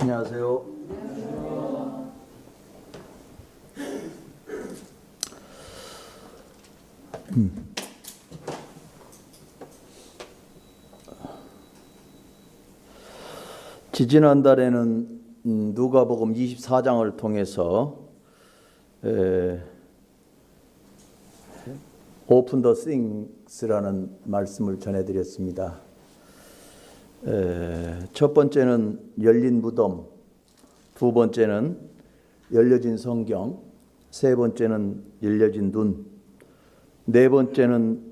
안녕하세요. 지지난달에는 누가복음 24장을 통해서 Open the Things라는 말씀을 전해드렸습니다. 첫 번째는 열린 무덤, 두 번째는 열려진 성경, 세 번째는 열려진 눈, 네 번째는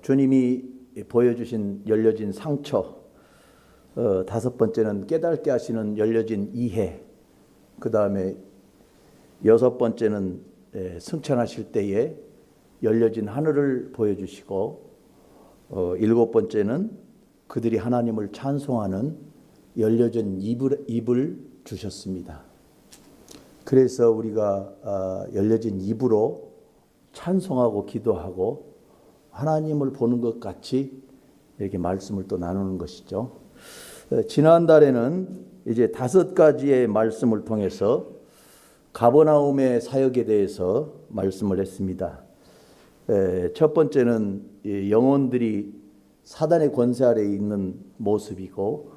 주님이 보여주신 열려진 상처, 다섯 번째는 깨닫게 하시는 열려진 이해, 그 다음에 여섯 번째는 승천하실 때에 열려진 하늘을 보여주시고, 일곱 번째는 그들이 하나님을 찬송하는 열려진 입을 주셨습니다. 그래서 우리가 열려진 입으로 찬송하고 기도하고 하나님을 보는 것 같이 이렇게 말씀을 또 나누는 것이죠. 지난달에는 이제 5가지의 말씀을 통해서 가버나움의 사역에 대해서 말씀을 했습니다. 첫 번째는 영혼들이 사단의 권세 아래에 있는 모습이고,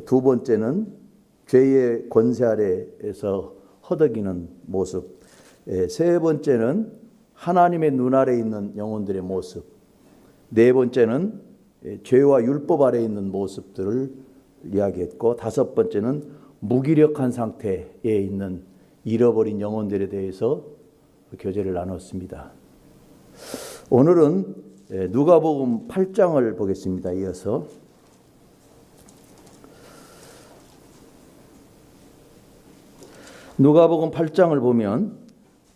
두 번째는 죄의 권세 아래에서 허덕이는 모습, 세 번째는 하나님의 눈 아래에 있는 영혼들의 모습, 네 번째는 죄와 율법 아래에 있는 모습들을 이야기했고, 다섯 번째는 무기력한 상태에 있는 잃어버린 영혼들에 대해서 교제를 나눴습니다. 오늘은 누가복음 8장을 보겠습니다. 이어서 누가복음 8장을 보면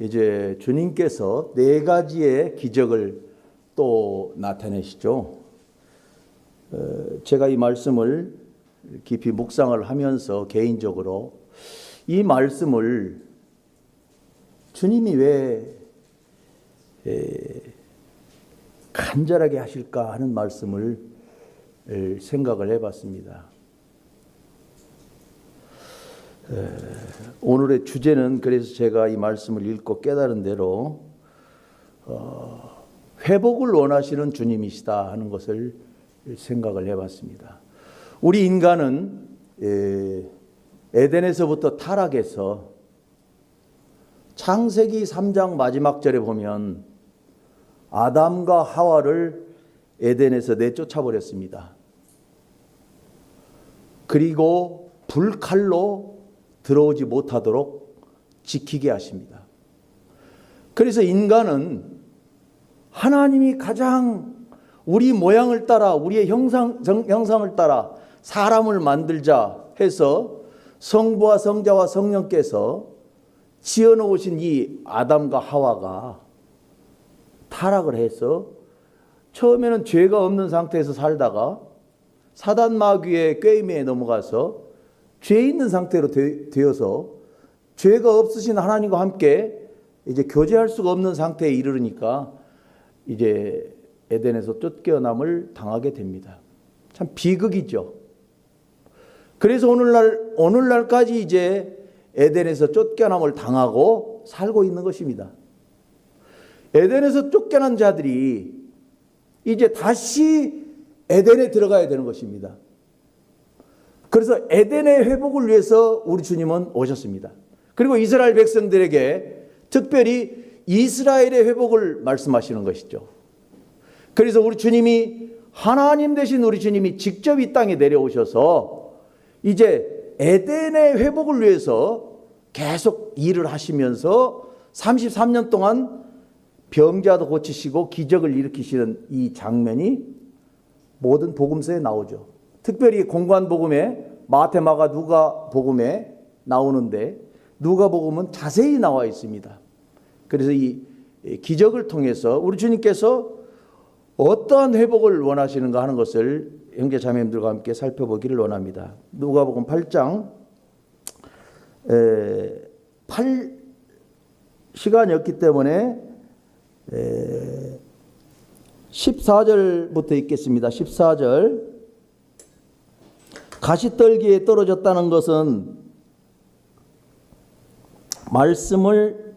이제 주님께서 4가지의 기적을 또 나타내시죠. 제가 이 말씀을 깊이 묵상을 하면서 개인적으로 이 말씀을 주님이 왜 간절하게 하실까 하는 말씀을 생각을 해봤습니다. 오늘의 주제는, 그래서 제가 이 말씀을 읽고 깨달은 대로 회복을 원하시는 주님이시다 하는 것을 생각을 해봤습니다. 우리 인간은 에덴에서부터 타락해서 창세기 3장 마지막 절에 보면 아담과 하와를 에덴에서 내쫓아 버렸습니다. 그리고 불칼로 들어오지 못하도록 지키게 하십니다. 그래서 인간은 하나님이 가장 우리 모양을 따라, 우리의 형상을 따라 사람을 만들자 해서 성부와 성자와 성령께서 지어놓으신 이 아담과 하와가 타락을 해서 처음에는 죄가 없는 상태에서 살다가 사단 마귀의 꾀임에 넘어가서 죄 있는 상태로 되어서 죄가 없으신 하나님과 함께 이제 교제할 수가 없는 상태에 이르르니까 이제 에덴에서 쫓겨남을 당하게 됩니다. 참 비극이죠. 그래서 오늘날까지 이제 에덴에서 쫓겨남을 당하고 살고 있는 것입니다. 에덴에서 쫓겨난 자들이 이제 다시 에덴에 들어가야 되는 것입니다. 그래서 에덴의 회복을 위해서 우리 주님은 오셨습니다. 그리고 이스라엘 백성들에게 특별히 이스라엘의 회복을 말씀하시는 것이죠. 그래서 우리 주님이, 하나님 되신 우리 주님이 직접 이 땅에 내려오셔서 이제 에덴의 회복을 위해서 계속 일을 하시면서 33년 동안 병자도 고치시고 기적을 일으키시는 이 장면이 모든 복음서에 나오죠. 특별히 공관복음에, 마태, 마가, 누가 복음에 나오는데 누가 복음은 자세히 나와 있습니다. 그래서 이 기적을 통해서 우리 주님께서 어떠한 회복을 원하시는가 하는 것을 형제 자매님들과 함께 살펴보기를 원합니다. 누가복음 8장 시간이 없기 때문에 14절부터 읽겠습니다. 14절. 가시떨기에 떨어졌다는 것은 말씀을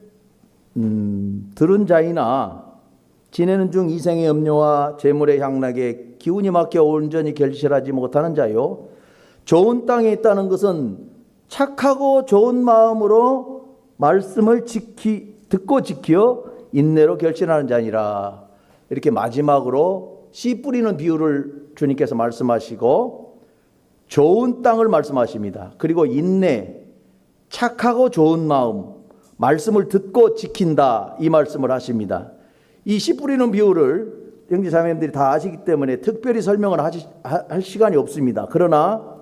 들은 자이나 지내는 중 이생의 염려와 재물의 향락에 기운이 막혀 온전히 결실하지 못하는 자요, 좋은 땅에 있다는 것은 착하고 좋은 마음으로 말씀을 듣고 지켜 인내로 결실하는 자니라. 이렇게 마지막으로 씨 뿌리는 비유를 주님께서 말씀하시고 좋은 땅을 말씀하십니다. 그리고 인내, 착하고 좋은 마음, 말씀을 듣고 지킨다, 이 말씀을 하십니다. 이 씨 뿌리는 비유를 형제자매님들이 다 아시기 때문에 특별히 설명을 할 시간이 없습니다. 그러나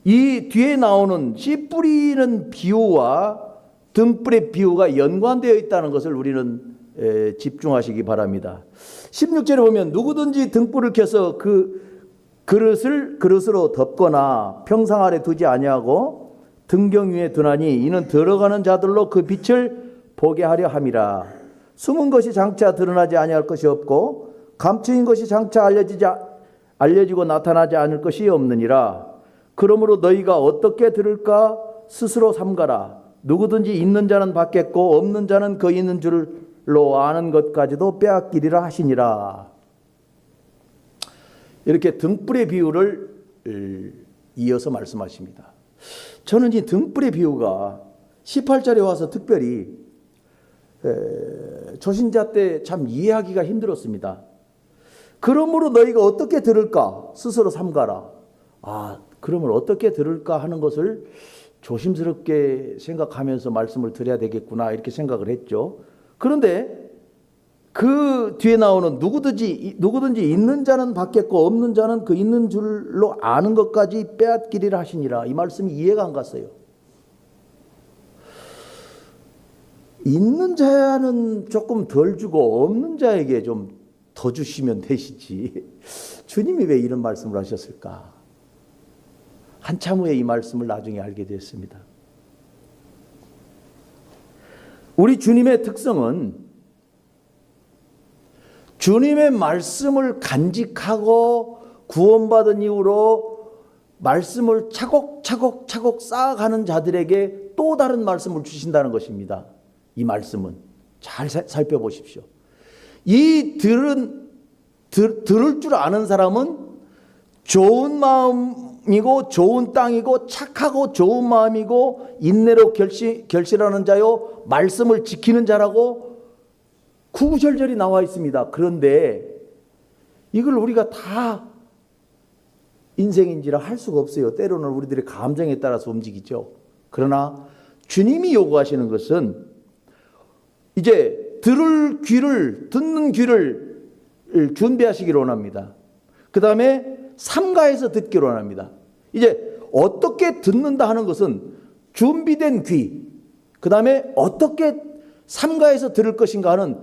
이 뒤에 나오는 씨 뿌리는 비유와 등불의 비유가 연관되어 있다는 것을 우리는 집중하시기 바랍니다. 16절에 보면 누구든지 등불을 켜서 그 그릇으로 덮거나 평상 아래 두지 아니하고 등경 위에 두나니 이는 들어가는 자들로 그 빛을 보게 하려 함이라. 숨은 것이 장차 드러나지 아니할 것이 없고 감추인 것이 장차 알려지고 나타나지 않을 것이 없느니라. 그러므로 너희가 어떻게 들을까 스스로 삼가라. 누구든지 있는 자는 받겠고 없는 자는 그 있는 줄로 아는 것까지도 빼앗기리라 하시니라. 이렇게 등불의 비유를 이어서 말씀하십니다. 저는 이 등불의 비유가 18절에 와서 특별히 초신자 때 참 이해하기가 힘들었습니다. 그러므로 너희가 어떻게 들을까 스스로 삼가라. 그러면 어떻게 들을까 하는 것을 조심스럽게 생각하면서 말씀을 드려야 되겠구나, 이렇게 생각을 했죠. 그런데 그 뒤에 나오는 누구든지 있는 자는 받겠고 없는 자는 그 있는 줄로 아는 것까지 빼앗기리라 하시니라. 이 말씀이 이해가 안 갔어요. 있는 자는 조금 덜 주고 없는 자에게 좀 더 주시면 되시지. 주님이 왜 이런 말씀을 하셨을까? 한참 후에 이 말씀을 나중에 알게 됐습니다. 우리 주님의 특성은 주님의 말씀을 간직하고 구원받은 이후로 말씀을 차곡차곡 쌓아가는 자들에게 또 다른 말씀을 주신다는 것입니다. 이 말씀은 잘 살펴보십시오. 이 들을 줄 아는 사람은 좋은 마음이고 좋은 땅이고 착하고 좋은 마음이고 인내로 결실하는 자요 말씀을 지키는 자라고 구구절절히 나와 있습니다. 그런데 이걸 우리가 다 인생인지라 할 수가 없어요. 때로는 우리들의 감정에 따라서 움직이죠. 그러나 주님이 요구하시는 것은 이제 듣는 귀를 준비하시기를 원합니다. 그 다음에 삼가해서 듣기를 원합니다. 이제 어떻게 듣는다 하는 것은 준비된 귀, 그 다음에 어떻게 삼가해서 들을 것인가 하는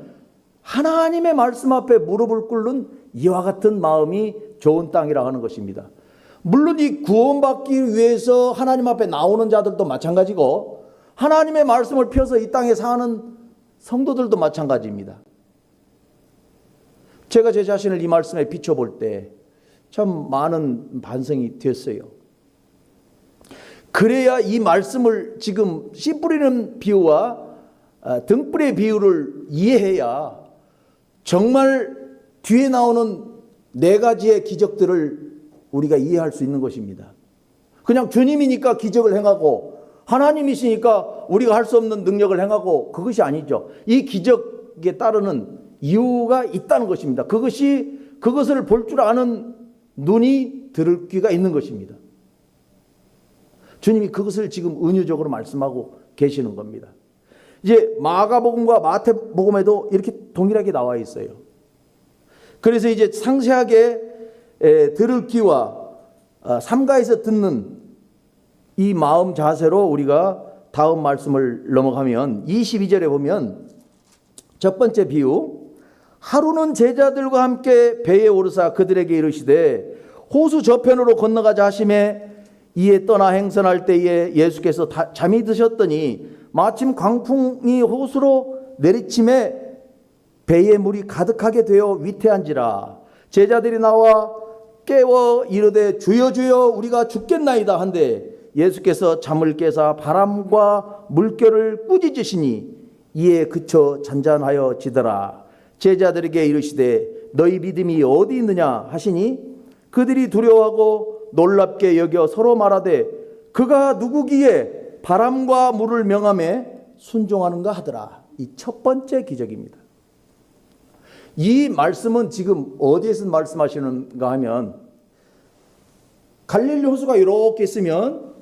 하나님의 말씀 앞에 무릎을 꿇는 이와 같은 마음이 좋은 땅이라 하는 것입니다. 물론 이 구원받기 위해서 하나님 앞에 나오는 자들도 마찬가지고 하나님의 말씀을 펴서 이 땅에 사는 성도들도 마찬가지입니다. 제가 제 자신을 이 말씀에 비춰볼 때 참 많은 반성이 됐어요. 그래야 이 말씀을 지금 씨 뿌리는 비유와 등불의 비유를 이해해야 정말 뒤에 나오는 네 가지의 기적들을 우리가 이해할 수 있는 것입니다. 그냥 주님이니까 기적을 행하고 하나님이시니까 우리가 할 수 없는 능력을 행하고 그것이 아니죠. 이 기적에 따르는 이유가 있다는 것입니다. 그것을 볼 줄 아는 눈이 들을 귀가 있는 것입니다. 주님이 그것을 지금 은유적으로 말씀하고 계시는 겁니다. 이제 마가복음과 마태복음에도 이렇게 동일하게 나와 있어요. 그래서 이제 상세하게 들을 귀와 삼가해서 듣는 이 마음 자세로 우리가 다음 말씀을 넘어가면 22절에 보면 첫 번째 비유, 하루는 제자들과 함께 배에 오르사 그들에게 이르시되 호수 저편으로 건너가자 하심에 이에 떠나 행선할 때에 예수께서 잠이 드셨더니 마침 광풍이 호수로 내리침에 배에 물이 가득하게 되어 위태한지라. 제자들이 나와 깨워 이르되 주여 주여 우리가 죽겠나이다 한데 예수께서 잠을 깨사 바람과 물결을 꾸짖으시니 이에 그쳐 잔잔하여 지더라. 제자들에게 이르시되 너희 믿음이 어디 있느냐 하시니 그들이 두려워하고 놀랍게 여겨 서로 말하되 그가 누구기에 바람과 물을 명함에 순종하는가 하더라. 이 첫 번째 기적입니다. 이 말씀은 지금 어디에서 말씀하시는가 하면 갈릴리 호수가 이렇게 있으면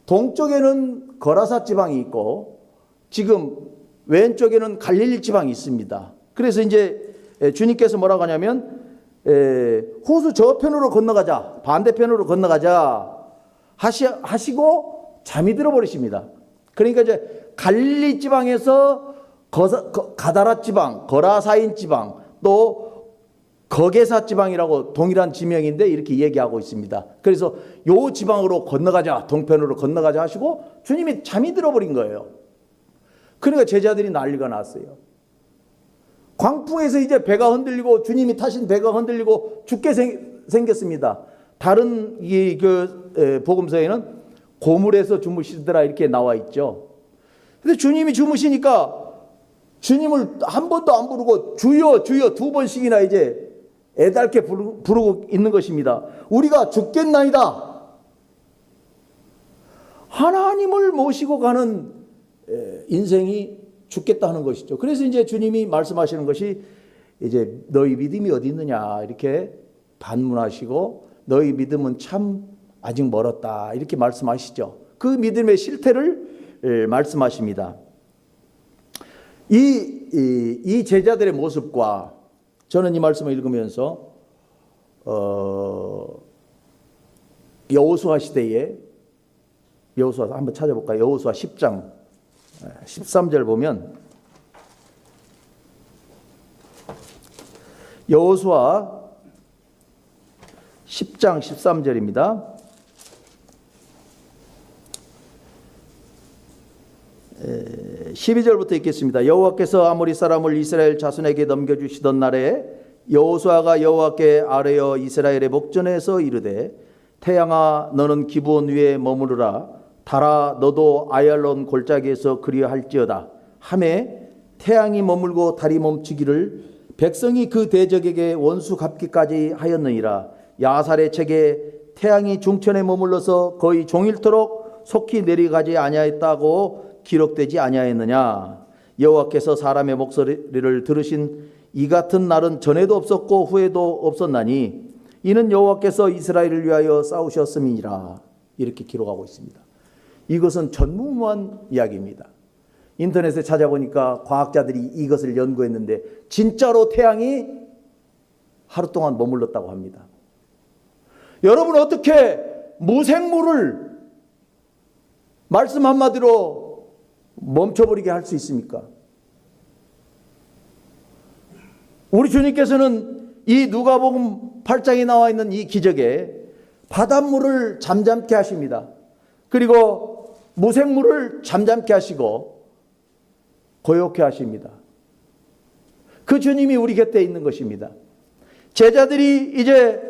동쪽에는 거라사 지방이 있고 지금 왼쪽에는 갈릴리 지방이 있습니다. 그래서 이제 주님께서 뭐라고 하냐면 호수 저편으로 건너가자, 반대편으로 건너가자 하시고 잠이 들어버리십니다. 그러니까 이제 갈릴리 지방에서 가다라 지방, 거라사인 지방, 또 거게사 지방이라고 동일한 지명인데 이렇게 얘기하고 있습니다. 그래서 요 지방으로 건너가자, 동편으로 건너가자 하시고 주님이 잠이 들어버린 거예요. 그러니까 제자들이 난리가 났어요. 광풍에서 이제 배가 흔들리고 주님이 타신 배가 흔들리고 죽게 생겼습니다. 다른 복음서에는 고물에서 주무시더라 이렇게 나와 있죠. 근데 주님이 주무시니까 주님을 한 번도 안 부르고 주여 주여 두 번씩이나 이제 애달게 부르고 있는 것입니다. 우리가 죽겠나이다. 하나님을 모시고 가는 인생이 죽겠다 하는 것이죠. 그래서 이제 주님이 말씀하시는 것이 이제 너희 믿음이 어디 있느냐 이렇게 반문하시고 너희 믿음은 참 아직 멀었다 이렇게 말씀하시죠. 그 믿음의 실태를 말씀하십니다. 이 제자들의 모습과 저는 이 말씀을 읽으면서 여호수아 시대에 여호수아 한번 찾아볼까요? 여호수아 10장 13절 보면 여호수아 10장 13절입니다. 12절부터 읽겠습니다. 여호와께서 아모리 사람을 이스라엘 자손에게 넘겨주시던 날에 여호수아가 여호와께 아뢰어 이스라엘의 목전에서 이르되 태양아 너는 기브온 위에 머무르라 달아 너도 아얄론 골짜기에서 그리할지어다 하매 태양이 머물고 달이 멈추기를 백성이 그 대적에게 원수 갚기까지 하였느니라. 야살의 책에 태양이 중천에 머물러서 거의 종일토록 속히 내려가지 아니하였다고 기록되지 아니하였느냐. 여호와께서 사람의 목소리를 들으신 이 같은 날은 전에도 없었고 후에도 없었나니 이는 여호와께서 이스라엘을 위하여 싸우셨음이니라. 이렇게 기록하고 있습니다. 이것은 전무후무한 이야기입니다. 인터넷에 찾아보니까 과학자들이 이것을 연구했는데 진짜로 태양이 하루 동안 머물렀다고 합니다. 여러분 어떻게 무생물을 말씀 한마디로 멈춰버리게 할 수 있습니까? 우리 주님께서는 이 누가복음 8장에 나와 있는 이 기적에 바닷물을 잠잠케 하십니다. 그리고 무생물을 잠잠케 하시고 고요케 하십니다. 그 주님이 우리 곁에 있는 것입니다. 제자들이 이제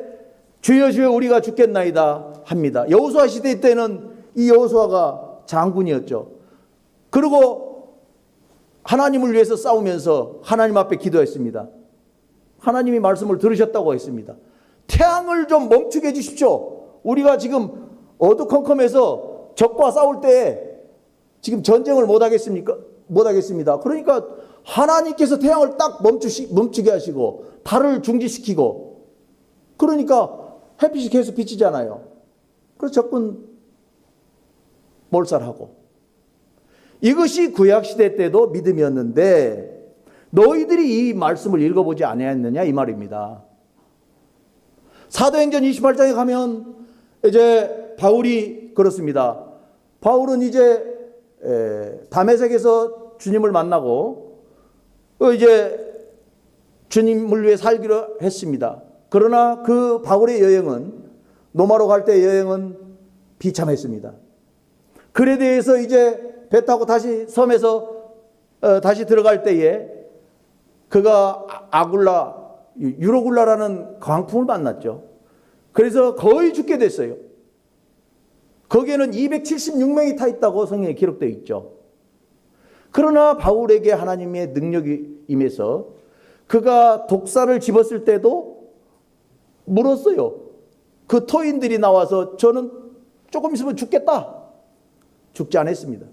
주여 주여 우리가 죽겠나이다 합니다. 여호수아 시대 때는 이 여호수아가 장군이었죠. 그리고 하나님을 위해서 싸우면서 하나님 앞에 기도했습니다. 하나님이 말씀을 들으셨다고 했습니다. 태양을 좀 멈추게 해주십시오. 우리가 지금 어두컴컴해서 적과 싸울 때 지금 전쟁을 못하겠습니까? 못하겠습니다. 그러니까 하나님께서 태양을 딱 멈추게 하시고 달을 중지시키고 그러니까 햇빛이 계속 비치잖아요. 그래서 적군 몰살하고 이것이 구약시대 때도 믿음이었는데 너희들이 이 말씀을 읽어보지 아니했느냐 이 말입니다. 사도행전 28장에 가면 이제 바울이 그렇습니다. 바울은 이제 다메섹에서 주님을 만나고 이제 주님을 위해 살기로 했습니다. 그러나 그 바울의 여행은 로마로 갈 때 여행은 비참했습니다. 그에 대해서 이제 배 타고 다시 섬에서 다시 들어갈 때에 그가 유로굴라라는 광풍을 만났죠. 그래서 거의 죽게 됐어요. 거기에는 276명이 타 있다고 성경에 기록되어 있죠. 그러나 바울에게 하나님의 능력이 임해서 그가 독사를 집었을 때도 물었어요. 그 토인들이 나와서 저는 조금 있으면 죽겠다. 죽지 않았습니다.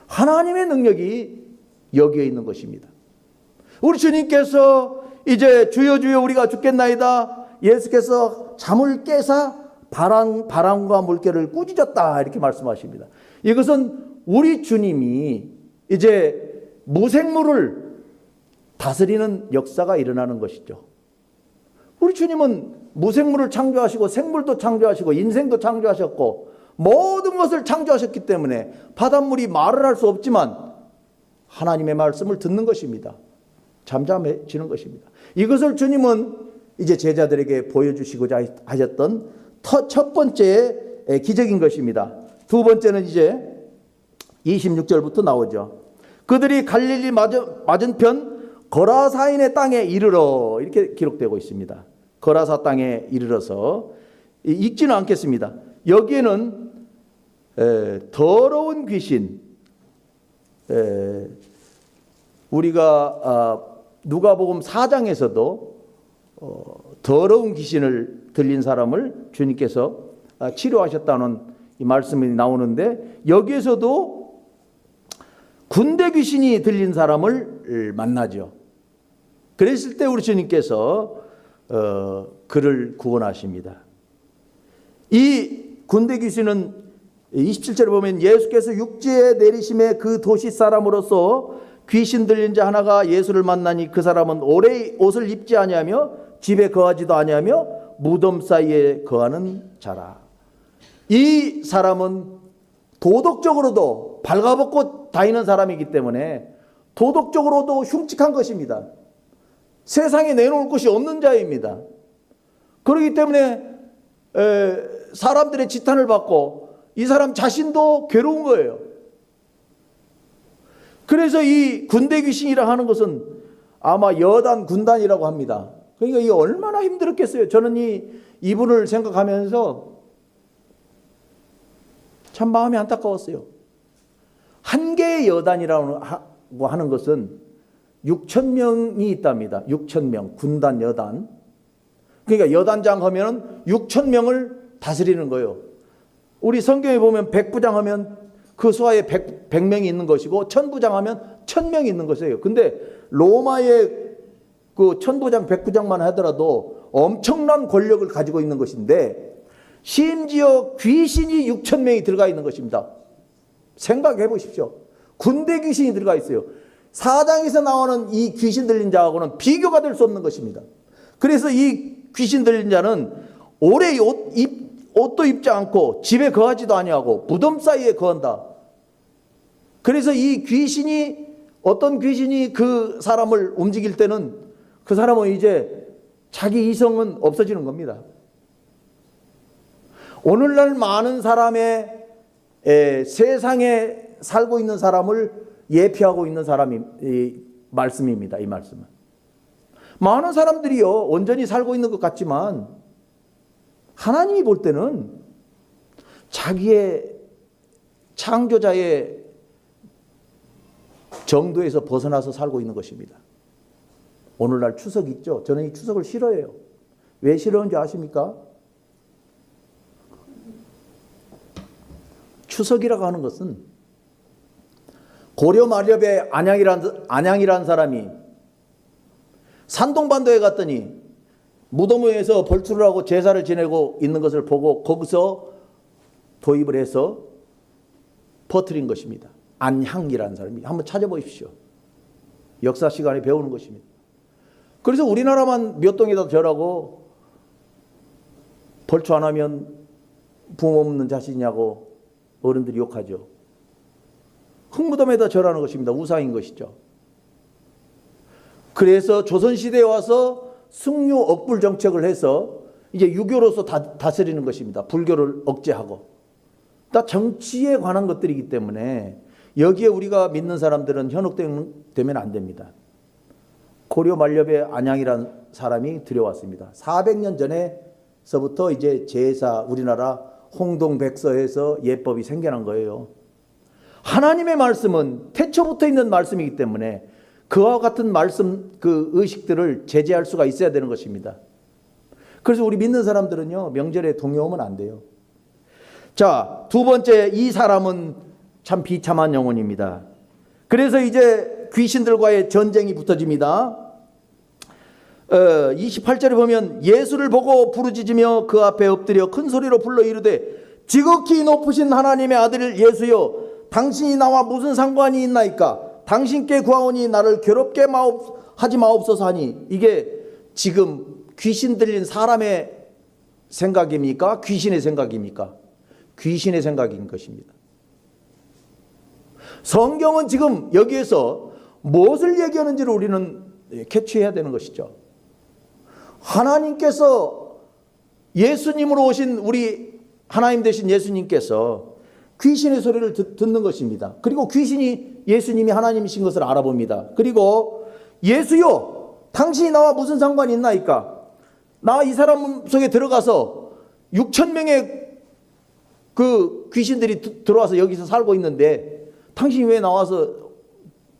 하나님의 능력이 여기에 있는 것입니다. 우리 주님께서 이제 주여 주여 우리가 죽겠나이다. 예수께서 잠을 깨사 바람과 물결을 꾸짖었다 이렇게 말씀하십니다. 이것은 우리 주님이 이제 무생물을 다스리는 역사가 일어나는 것이죠. 우리 주님은 무생물을 창조하시고 생물도 창조하시고 인생도 창조하셨고 모든 것을 창조하셨기 때문에 바닷물이 말을 할 수 없지만 하나님의 말씀을 듣는 것입니다. 잠잠해지는 것입니다. 이것을 주님은 이제 제자들에게 보여주시고자 하셨던 첫 번째 기적인 것입니다. 두 번째는 이제 26절부터 나오죠. 그들이 갈릴리 맞은편 거라사인의 땅에 이르러 이렇게 기록되고 있습니다. 거라사 땅에 이르러서 읽지는 않겠습니다. 여기에는 더러운 귀신, 우리가 누가복음 4장에서도 더러운 귀신을 들린 사람을 주님께서 치료하셨다는 이 말씀이 나오는데 여기에서도 군대 귀신이 들린 사람을 만나죠. 그랬을 때 우리 주님께서 그를 구원하십니다. 이 군대 귀신은 27절에 보면 예수께서 육지에 내리심에 그 도시 사람으로서 귀신 들린 자 하나가 예수를 만나니 그 사람은 오래 옷을 입지 아니하며 집에 거하지도 아니하며 무덤 사이에 거하는 자라. 이 사람은 도덕적으로도 발가벗고 다니는 사람이기 때문에 도덕적으로도 흉측한 것입니다. 세상에 내놓을 것이 없는 자입니다. 그렇기 때문에 사람들의 지탄을 받고 이 사람 자신도 괴로운 거예요. 그래서 이 군대 귀신이라 하는 것은 아마 여단 군단이라고 합니다. 그러니까 이게 얼마나 힘들었겠어요. 저는 이분을 생각하면서 참 마음이 안타까웠어요. 한 개의 여단이라고 하는 것은 6,000명이 있답니다. 6,000명, 군단 여단. 그러니까 여단장 하면 6,000명을 다스리는 거예요. 우리 성경에 보면 백부장 하면 그 수하에 100명이 있는 것이고 천부장 하면 1000명이 있는 것이에요. 근데 로마의 그 천부장, 백부장만 하더라도 엄청난 권력을 가지고 있는 것인데 심지어 귀신이 6,000명이 들어가 있는 것입니다. 생각해 보십시오. 군대 귀신이 들어가 있어요. 사장에서 나오는 이 귀신 들린 자하고는 비교가 될 수 없는 것입니다. 그래서 이 귀신 들린 자는 오래 옷도 입지 않고 집에 거하지도 아니하고 무덤 사이에 거한다. 그래서 이 귀신이 어떤 귀신이 그 사람을 움직일 때는 그 사람은 이제 자기 이성은 없어지는 겁니다. 오늘날 많은 사람의 세상에 살고 있는 사람을 예피하고 있는 사람이 이 말씀입니다. 이 말씀은 많은 사람들이요 온전히 살고 있는 것 같지만 하나님이 볼 때는 자기의 창조자의 정도에서 벗어나서 살고 있는 것입니다. 오늘날 추석 있죠. 저는 이 추석을 싫어해요. 왜 싫어하는지 아십니까? 추석이라고 하는 것은 고려 말엽에 안양이라는 사람이 산동반도에 갔더니 무덤에서 벌초를 하고 제사를 지내고 있는 것을 보고 거기서 도입을 해서 퍼뜨린 것입니다. 안향이라는 사람이. 한번 찾아보십시오. 역사 시간에 배우는 것입니다. 그래서 우리나라만 몇 동에다 절하고 벌초 안 하면 부모 없는 자식이냐고 어른들이 욕하죠. 흙무덤에다 절하는 것입니다. 우상인 것이죠. 그래서 조선시대에 와서 승려 억불 정책을 해서 이제 유교로서 다스리는 것입니다. 불교를 억제하고. 다 정치에 관한 것들이기 때문에 여기에 우리가 믿는 사람들은 현혹되면 안 됩니다. 고려 말엽의 안양이라는 사람이 들여왔습니다. 400년 전에서부터 이제 제사 우리나라 홍동백서에서 예법이 생겨난 거예요. 하나님의 말씀은 태초부터 있는 말씀이기 때문에 그와 같은 말씀, 그 의식들을 제재할 수가 있어야 되는 것입니다. 그래서 우리 믿는 사람들은요, 명절에 동요하면 안 돼요. 자, 두 번째, 이 사람은 참 비참한 영혼입니다. 그래서 이제 귀신들과의 전쟁이 붙어집니다. 28절에 보면 예수를 보고 부르짖으며 그 앞에 엎드려 큰 소리로 불러 이르되 지극히 높으신 하나님의 아들 예수여, 당신이 나와 무슨 상관이 있나이까? 당신께 구하오니 나를 괴롭게 하지 마옵소서 하니, 이게 지금 귀신 들린 사람의 생각입니까? 귀신의 생각입니까? 귀신의 생각인 것입니다. 성경은 지금 여기에서 무엇을 얘기하는지를 우리는 캐치해야 되는 것이죠. 하나님께서 예수님으로 오신 우리 하나님 되신 예수님께서 귀신의 소리를 듣는 것입니다. 그리고 귀신이 예수님이 하나님이신 것을 알아봅니다. 그리고 예수요, 당신이 나와 무슨 상관이 있나이까? 나 이 사람 속에 들어가서 6천 명의 그 귀신들이 들어와서 여기서 살고 있는데 당신이 왜 나와서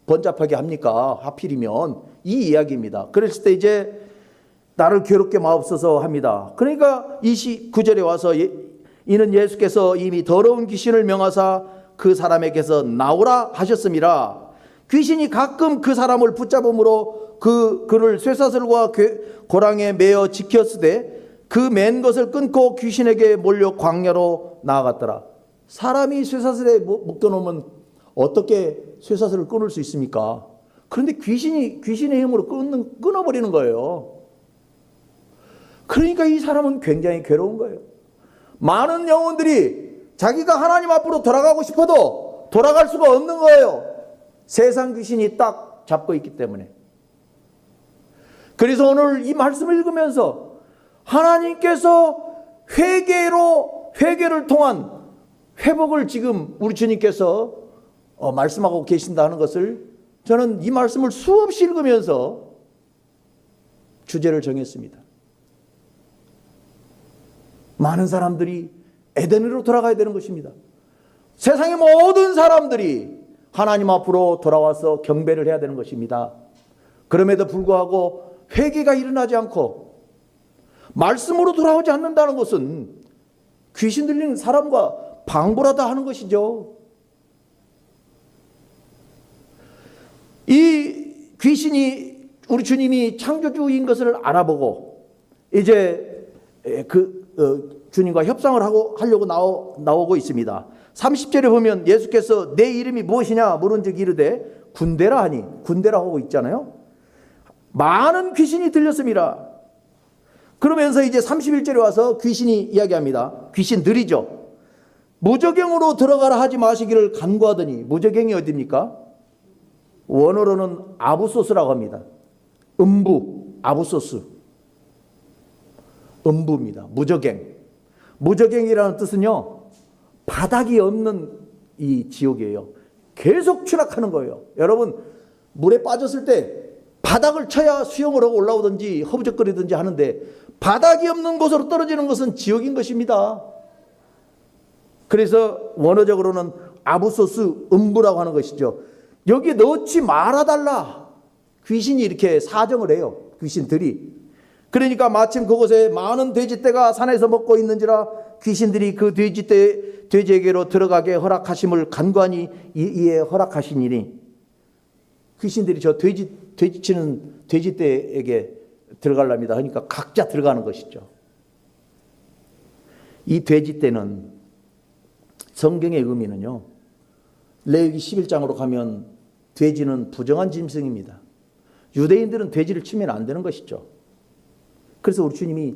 번잡하게 합니까? 하필이면 이 이야기입니다. 그랬을 때 이제 나를 괴롭게 마옵소서 합니다. 그러니까 29절에 와서 이는 예수께서 이미 더러운 귀신을 명하사 그 사람에게서 나오라 하셨음이라. 귀신이 가끔 그 사람을 붙잡음으로 그를 쇠사슬과 고랑에 매어 지켰으되 그 맨 것을 끊고 귀신에게 몰려 광야로 나아갔더라. 사람이 쇠사슬에 묶여놓으면 어떻게 쇠사슬을 끊을 수 있습니까? 그런데 귀신의 힘으로 끊어버리는 거예요. 그러니까 이 사람은 굉장히 괴로운 거예요. 많은 영혼들이 자기가 하나님 앞으로 돌아가고 싶어도 돌아갈 수가 없는 거예요. 세상 귀신이 딱 잡고 있기 때문에. 그래서 오늘 이 말씀을 읽으면서 하나님께서 회개를 통한 회복을 지금 우리 주님께서 말씀하고 계신다는 것을 저는 이 말씀을 수없이 읽으면서 주제를 정했습니다. 많은 사람들이 에덴으로 돌아가야 되는 것입니다. 세상의 모든 사람들이 하나님 앞으로 돌아와서 경배를 해야 되는 것입니다. 그럼에도 불구하고 회개가 일어나지 않고 말씀으로 돌아오지 않는다는 것은 귀신 들리는 사람과 방불하다 하는 것이죠. 이 귀신이 우리 주님이 창조주인 것을 알아보고 이제 주님과 협상을 하려고 나오고 있습니다. 30절에 보면 예수께서 내 이름이 무엇이냐 물은즉 이르되 군대라 하니, 군대라 하고 있잖아요. 많은 귀신이 들렸습니다. 그러면서 이제 31절에 와서 귀신이 이야기합니다. 귀신들이죠. 무저갱으로 들어가라 하지 마시기를 간구하더니, 무저갱이 어디입니까? 원어로는 아부소스라고 합니다. 음부, 아부소스. 음부입니다. 무저갱. 무저갱이라는 뜻은요, 바닥이 없는 이 지옥이에요. 계속 추락하는 거예요. 여러분, 물에 빠졌을 때 바닥을 쳐야 수영을 하고 올라오든지 허브적거리든지 하는데 바닥이 없는 곳으로 떨어지는 것은 지옥인 것입니다. 그래서 원어적으로는 아부소스, 음부라고 하는 것이죠. 여기에 넣지 말아달라. 귀신이 이렇게 사정을 해요. 귀신들이. 그러니까 마침 그곳에 많은 돼지떼가 산에서 먹고 있는지라 귀신들이 그 돼지에게로 들어가게 허락하심을 간구하니 이에 허락하시니니, 귀신들이 저 돼지치는 돼지떼에게 들어가랍니다. 그러니까 각자 들어가는 것이죠. 이 돼지떼는 성경의 의미는요, 레위기 11장으로 가면 돼지는 부정한 짐승입니다. 유대인들은 돼지를 치면 안 되는 것이죠. 그래서 우리 주님이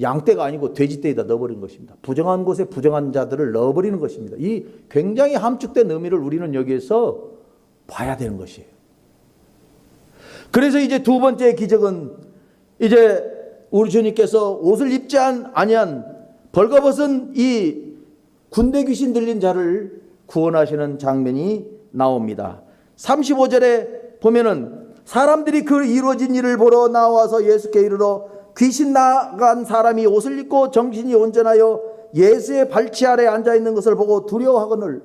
양떼가 아니고 돼지떼에다 넣어버린 것입니다. 부정한 곳에 부정한 자들을 넣어버리는 것입니다. 이 굉장히 함축된 의미를 우리는 여기에서 봐야 되는 것이에요. 그래서 이제 두 번째 기적은 이제 우리 주님께서 옷을 입지 아니한 벌거벗은 이 군대 귀신 들린 자를 구원하시는 장면이 나옵니다. 35절에 보면은 사람들이 그 이루어진 일을 보러 나와서 예수께 이르러 귀신 나간 사람이 옷을 입고 정신이 온전하여 예수의 발치 아래 앉아 있는 것을 보고 두려워하거늘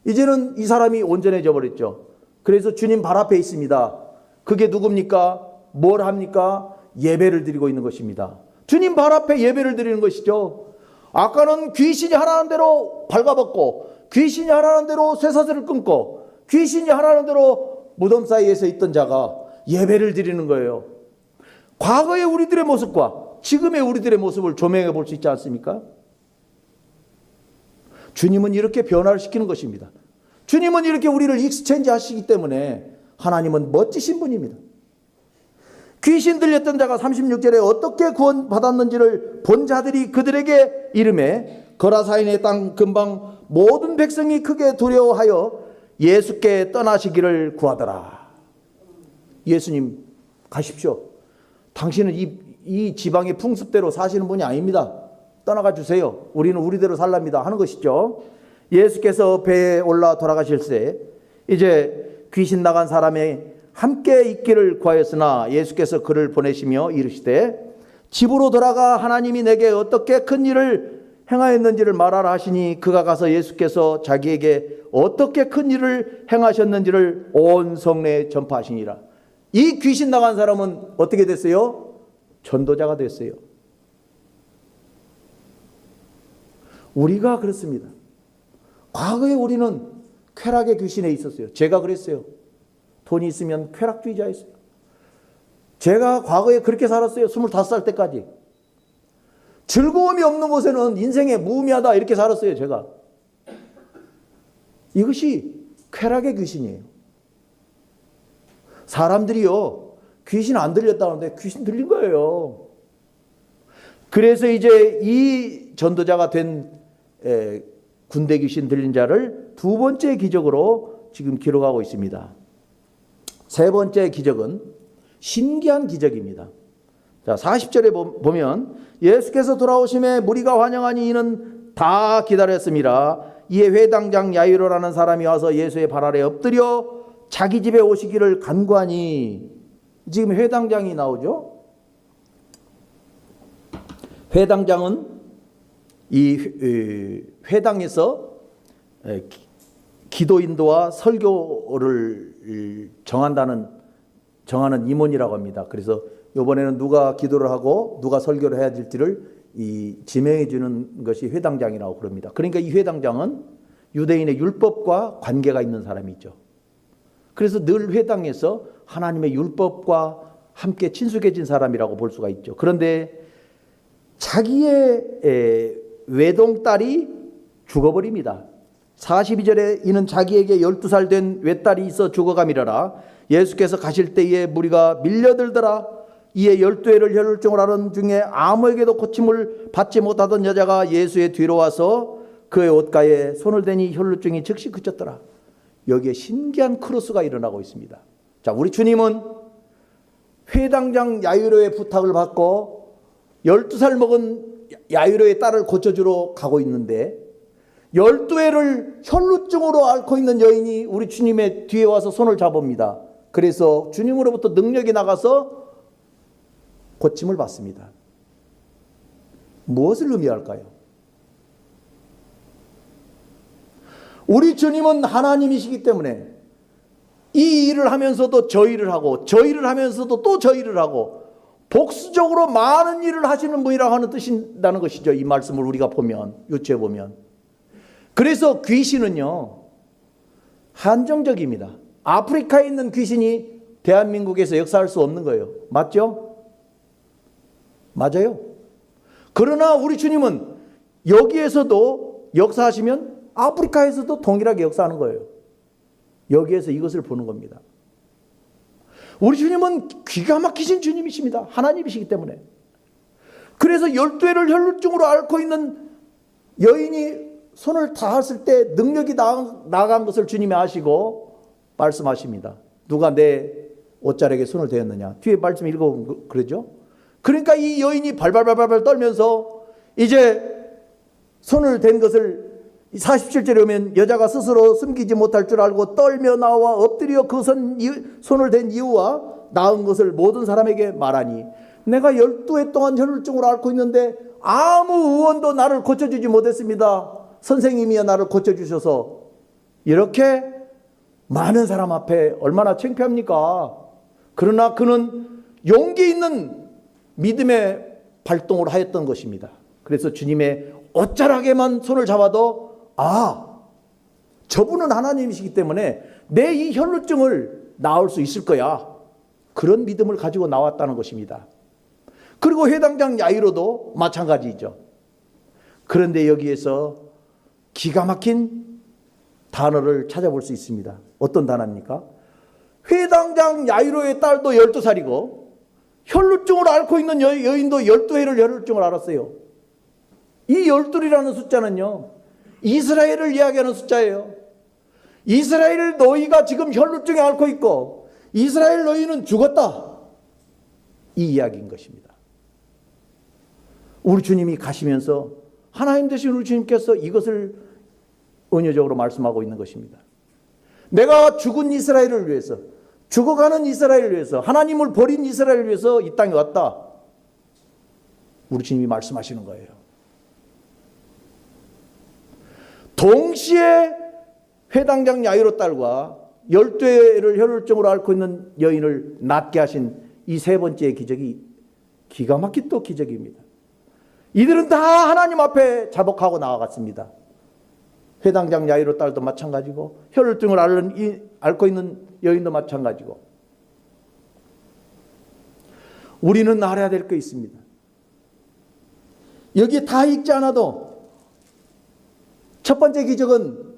이제는 이 사람이 온전해져 버렸죠. 그래서 주님 발 앞에 있습니다. 그게 누굽니까? 뭘 합니까? 예배를 드리고 있는 것입니다. 주님 발 앞에 예배를 드리는 것이죠. 아까는 귀신이 하라는 대로 발가벗고 귀신이 하라는 대로 쇠사슬을 끊고 귀신이 하라는 대로 무덤 사이에서 있던 자가 예배를 드리는 거예요. 과거의 우리들의 모습과 지금의 우리들의 모습을 조명해 볼 수 있지 않습니까? 주님은 이렇게 변화를 시키는 것입니다. 주님은 이렇게 우리를 익스체인지 하시기 때문에 하나님은 멋지신 분입니다. 귀신 들렸던 자가 36절에 어떻게 구원받았는지를 본 자들이 그들에게 이르매 거라사인의 땅 근방 모든 백성이 크게 두려워하여 예수께 떠나시기를 구하더라. 예수님 가십시오. 당신은 이 지방의 풍습대로 사시는 분이 아닙니다. 떠나가 주세요. 우리는 우리대로 살랍니다 하는 것이죠. 예수께서 배에 올라 돌아가실새 이제 귀신 나간 사람의 함께 있기를 구하였으나 예수께서 그를 보내시며 이르시되 집으로 돌아가 하나님이 내게 어떻게 큰 일을 행하였는지를 말하라 하시니 그가 가서 예수께서 자기에게 어떻게 큰 일을 행하셨는지를 온 성내에 전파하시니라. 이 귀신 나간 사람은 어떻게 됐어요? 전도자가 됐어요. 우리가 그렇습니다. 과거에 우리는 쾌락의 귀신에 있었어요. 제가 그랬어요. 돈이 있으면 쾌락주의자였어요. 제가 과거에 그렇게 살았어요. 25살 때까지. 즐거움이 없는 곳에는 인생에 무의미하다 이렇게 살았어요. 제가. 이것이 쾌락의 귀신이에요. 사람들이요, 귀신 안 들렸다는데 귀신 들린 거예요. 그래서 이제 이 전도자가 된 군대 귀신 들린 자를 두 번째 기적으로 지금 기록하고 있습니다. 세 번째 기적은 신기한 기적입니다. 자, 40절에 보면 예수께서 돌아오심에 무리가 환영하니 이는 다 기다렸습니다. 이에 회당장 야이로라는 사람이 와서 예수의 발 아래 엎드려 자기 집에 오시기를 간구하니, 지금 회당장이 나오죠. 회당장은 이 회당에서 기도 인도와 설교를 정하는 임원이라고 합니다. 그래서 이번에는 누가 기도를 하고 누가 설교를 해야 될지를 지명해 주는 것이 회당장이라고 그럽니다. 그러니까 이 회당장은 유대인의 율법과 관계가 있는 사람이죠. 그래서 늘 회당에서 하나님의 율법과 함께 친숙해진 사람이라고 볼 수가 있죠. 그런데 자기의 외동딸이 죽어버립니다. 42절에 이는 자기에게 12살 된 외딸이 있어 죽어가미러라. 예수께서 가실 때에 무리가 밀려들더라. 이에 12회를 혈루증을 앓은 중에 아무에게도 고침을 받지 못하던 여자가 예수의 뒤로 와서 그의 옷가에 손을 대니 혈루증이 즉시 그쳤더라. 여기에 신기한 크로스가 일어나고 있습니다. 자, 우리 주님은 회당장 야이로의 부탁을 받고 12살 먹은 야이로의 딸을 고쳐주러 가고 있는데 12회를 혈루증으로 앓고 있는 여인이 우리 주님의 뒤에 와서 손을 잡습니다. 그래서 주님으로부터 능력이 나가서 고침을 받습니다. 무엇을 의미할까요? 우리 주님은 하나님이시기 때문에 이 일을 하면서도 저 일을 하고 저 일을 하면서도 또 저 일을 하고 복수적으로 많은 일을 하시는 분이라고 하는 뜻이라는 것이죠. 이 말씀을 우리가 보면, 유추해 보면. 그래서 귀신은요, 한정적입니다. 아프리카에 있는 귀신이 대한민국에서 역사할 수 없는 거예요. 맞죠? 맞아요. 그러나 우리 주님은 여기에서도 역사하시면 아프리카에서도 동일하게 역사하는 거예요. 여기에서 이것을 보는 겁니다. 우리 주님은 기가 막히신 주님이십니다. 하나님이시기 때문에. 그래서 12회를 혈루증으로 앓고 있는 여인이 손을 닿았을 때 능력이 나간 것을 주님이 아시고 말씀하십니다. 누가 내 옷자락에 손을 대었느냐. 뒤에 말씀 읽어보면 그러죠. 그러니까 이 여인이 발발발발 떨면서 이제 손을 댄 것을 47절에 오면 여자가 스스로 숨기지 못할 줄 알고 떨며 나와 엎드려 그 손을 댄 이유와 나은 것을 모든 사람에게 말하니 내가 12해 동안 혈루증을 앓고 있는데 아무 의원도 나를 고쳐주지 못했습니다. 선생님이야 나를 고쳐주셔서. 이렇게 많은 사람 앞에 얼마나 창피합니까? 그러나 그는 용기 있는 믿음의 발동을 하였던 것입니다. 그래서 주님의 옷자락에만 손을 잡아도 저분은 하나님이시기 때문에 내 이 혈루증을 나을 수 있을 거야. 그런 믿음을 가지고 나왔다는 것입니다. 그리고 회당장 야이로도 마찬가지죠. 그런데 여기에서 기가 막힌 단어를 찾아볼 수 있습니다. 어떤 단어입니까? 회당장 야이로의 딸도 12살이고 혈루증을 앓고 있는 여인도 12회를 혈루증을 앓았어요. 이 12이라는 숫자는요, 이스라엘을 이야기하는 숫자예요. 이스라엘 너희가 지금 혈루증에 앓고 있고 이스라엘 너희는 죽었다. 이 이야기인 것입니다. 우리 주님이 가시면서 하나님 되신 우리 주님께서 이것을 은유적으로 말씀하고 있는 것입니다. 내가 죽은 이스라엘을 위해서, 죽어가는 이스라엘을 위해서, 하나님을 버린 이스라엘을 위해서 이 땅에 왔다. 우리 주님이 말씀하시는 거예요. 동시에 회당장 야이로 딸과 12회를 혈루증으로 앓고 있는 여인을 낫게 하신 이 세 번째 기적이 기가 막힌 또 기적입니다. 이들은 다 하나님 앞에 자복하고 나아갔습니다. 회당장 야이로 딸도 마찬가지고 혈루증을 앓고 있는 여인도 마찬가지고. 우리는 알아야 될 게 있습니다. 여기 다 읽지 않아도 첫 번째 기적은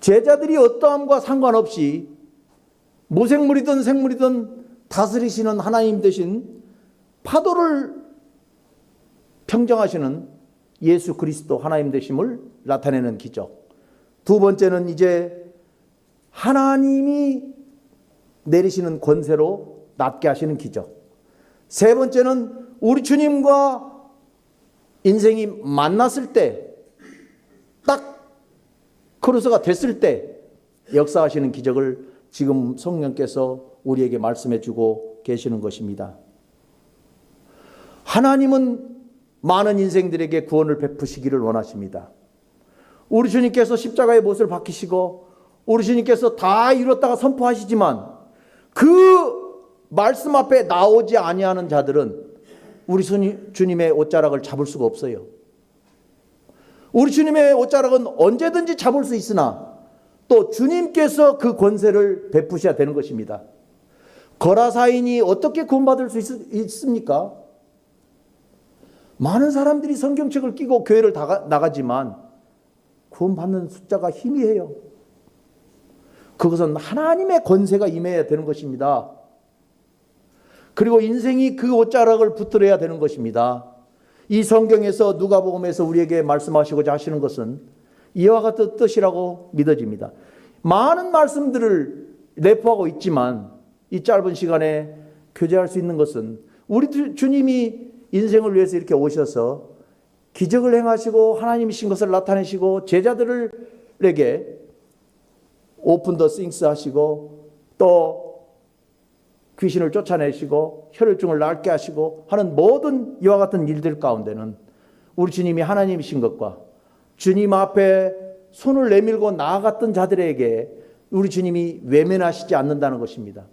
제자들이 어떠함과 상관없이 무생물이든 생물이든 다스리시는 하나님 되신 파도를 평정하시는 예수 그리스도 하나님 되심을 나타내는 기적. 두 번째는 이제 하나님이 내리시는 권세로 낫게 하시는 기적. 세 번째는 우리 주님과 인생이 만났을 때, 딱 크루스가 됐을 때 역사하시는 기적을 지금 성령께서 우리에게 말씀해 주고 계시는 것입니다. 하나님은 많은 인생들에게 구원을 베푸시기를 원하십니다. 우리 주님께서 십자가의 못을 박히시고 우리 주님께서 다 이뤘다가 선포하시지만 그 말씀 앞에 나오지 아니하는 자들은 우리 주님의 옷자락을 잡을 수가 없어요. 우리 주님의 옷자락은 언제든지 잡을 수 있으나 또 주님께서 그 권세를 베푸셔야 되는 것입니다. 거라사인이 어떻게 구원받을 수 있습니까? 많은 사람들이 성경책을 끼고 교회를 나가지만 구원받는 숫자가 희미해요. 그것은 하나님의 권세가 임해야 되는 것입니다. 그리고 인생이 그 옷자락을 붙들어야 되는 것입니다. 이 성경에서 누가복음에서 우리에게 말씀하시고자 하시는 것은 이와 같은 뜻이라고 믿어집니다. 많은 말씀들을 내포하고 있지만 이 짧은 시간에 교제할 수 있는 것은 우리 주님이 인생을 위해서 이렇게 오셔서 기적을 행하시고 하나님이신 것을 나타내시고 제자들에게 오픈 더 싱스 하시고 또 귀신을 쫓아내시고 혈루증을 낫게 하시고 하는 모든 이와 같은 일들 가운데는 우리 주님이 하나님이신 것과 주님 앞에 손을 내밀고 나아갔던 자들에게 우리 주님이 외면하시지 않는다는 것입니다.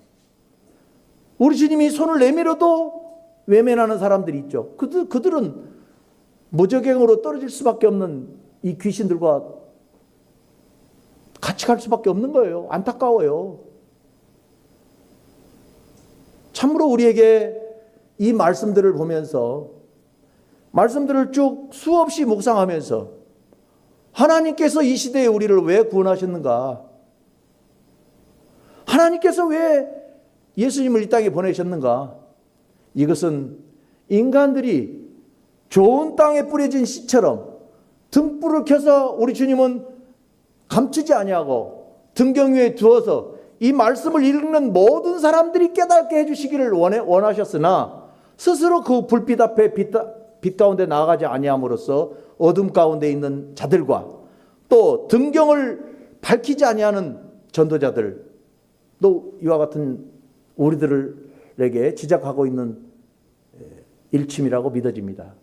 우리 주님이 손을 내밀어도 외면하는 사람들이 있죠. 그들은 무저갱으로 떨어질 수밖에 없는 이 귀신들과 같이 갈 수밖에 없는 거예요. 안타까워요. 참으로 우리에게 이 말씀들을 보면서 말씀들을 쭉 수없이 묵상하면서 하나님께서 이 시대에 우리를 왜 구원하셨는가? 하나님께서 왜 예수님을 이 땅에 보내셨는가? 이것은 인간들이 좋은 땅에 뿌려진 씨처럼 등불을 켜서 우리 주님은 감추지 아니하고 등경 위에 두어서 이 말씀을 읽는 모든 사람들이 깨닫게 해주시기를 원하셨으나 스스로 그 불빛 앞에 빛 가운데 나아가지 아니함으로써 어둠 가운데 있는 자들과 또 등경을 밝히지 아니하는 전도자들 또 이와 같은 우리들을 여러분들에게 지적하고 있는 일침이라고 믿어집니다.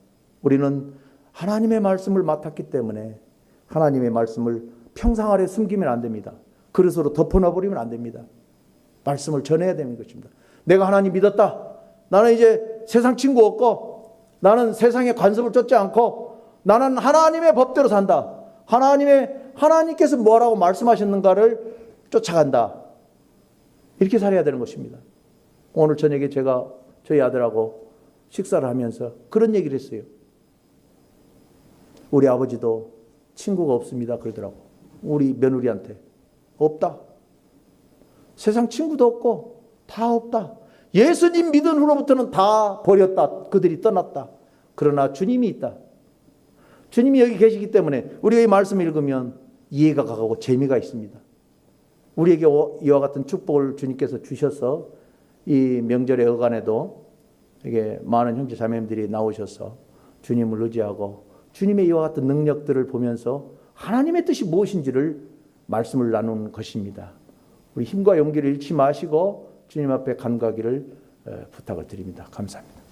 우리는 하나님의 말씀을 맡았기 때문에 하나님의 말씀을 평상 아래 숨기면 안 됩니다. 그릇으로 덮어놔버리면 안 됩니다. 말씀을 전해야 되는 것입니다. 내가 하나님 믿었다. 나는 이제 세상 친구 없고 나는 세상의 관습을 쫓지 않고 나는 하나님의 법대로 산다. 하나님께서 뭐라고 말씀하셨는가를 쫓아간다. 이렇게 살아야 되는 것입니다. 오늘 저녁에 제가 저희 아들하고 식사를 하면서 그런 얘기를 했어요. 우리 아버지도 친구가 없습니다 그러더라고. 우리 며느리한테. 없다. 세상 친구도 없고 다 없다. 예수님 믿은 후로부터는 다 버렸다. 그들이 떠났다. 그러나 주님이 있다. 주님이 여기 계시기 때문에 우리가 이 말씀을 읽으면 이해가 가고 재미가 있습니다. 우리에게 이와 같은 축복을 주님께서 주셔서 이 명절의 어간에도 이게 많은 형제 자매님들이 나오셔서 주님을 의지하고 주님의 이와 같은 능력들을 보면서 하나님의 뜻이 무엇인지를 말씀을 나누는 것입니다. 우리 힘과 용기를 잃지 마시고 주님 앞에 간구하기를 부탁을 드립니다. 감사합니다.